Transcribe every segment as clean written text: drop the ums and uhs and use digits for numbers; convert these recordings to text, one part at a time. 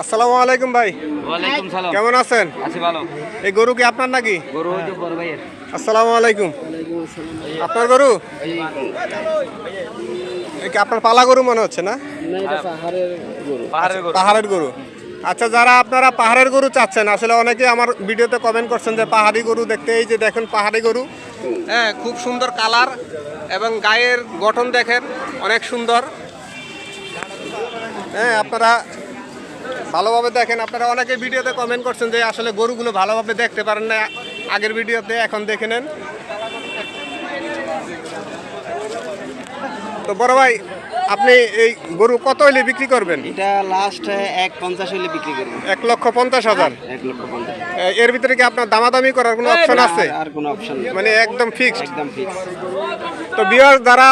আসসালামু আলাইকুম ভাই। ওয়ালাইকুম সালাম। কেমন আছেন? আছি ভালো। এই গরু কি আপনার নাকি? গরু ওই যে বড় ভাইয়ের। আসসালামু আলাইকুম। আপনার গরু? এই কি আপনার পালা গরু মনে হচ্ছে না? পাহাড়ের গরু। পাহাড়ের গরু। আচ্ছা, যারা আপনারা পাহাড়ের গরু চাচ্ছেন, আসলে অনেকে আমার ভিডিওতে কমেন্ট করছেন যে পাহাড়ি গরু দেখতে। এই যে দেখেন পাহাড়ি গরু, হ্যাঁ, খুব সুন্দর কালার এবং গায়ের গঠন দেখেন অনেক সুন্দর। হ্যাঁ, আপনারা ভালোভাবে দেখেন। আপনারা অনেকে ভিডিওতে কমেন্ট করছেন যে আসলে গরুগুলো ভালোভাবে দেখতে পারেন না আগের ভিডিওতে, এখন দেখে নেন। তো বড় ভাই, আপনি এই গরু কত হইলে বিক্রি করবেন? এটা লাস্ট 1.50 হইলে বিক্রি করব। 1,50,000। 1,50,000। এর ভিতরে কি আপনার দামাদামি করার কোনো অপশন আছে? আর কোনো অপশন নেই। মানে একদম ফিক্সড? একদম ফিক্স। তো ভিউয়ার যারা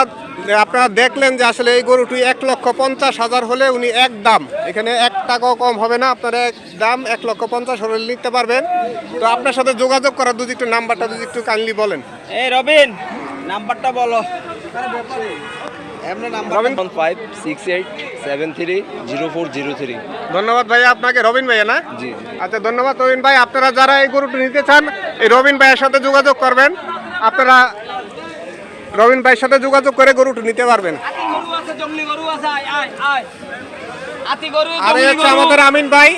আপনারা দেখলেন যে আসলে এই গরুটি 1,50,000 হলে উনি এক দাম, এখানে 1 টাকাও কম হবে না। আপনারা এক দাম 1,50,000 হলে নিতে পারবেন। তো আপনার সাথে যোগাযোগ করার যদি একটু নাম্বারটা যদি একটু কাইন্ডলি বলেন। এই রবিন, নাম্বারটা বলো। এমন নাম্বার রবিন 155637304003। ধন্যবাদ ভাইয়া আপনাকে। রবিন ভাইয়া না? জি। আচ্ছা, ধন্যবাদ রবিন ভাই। আপনারা যারা এই গরুটি নিতে চান, এই রবিন ভাইয়ের সাথে যোগাযোগ করবেন। আপনারা রবিন ভাইয়ের সাথে যোগাযোগ করে গরুটি নিতে পারবেন। আর এই হচ্ছে আমাদের আমিন ভাই।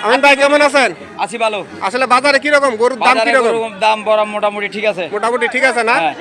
আমিন ভাই কেমন আছেন? আছি ভালো। আসলে বাজারে কিরকম গরুর দাম কিরকম? দাম বড় মোটামুটি ঠিক আছে। মোটামুটি ঠিক আছে না? হ্যাঁ।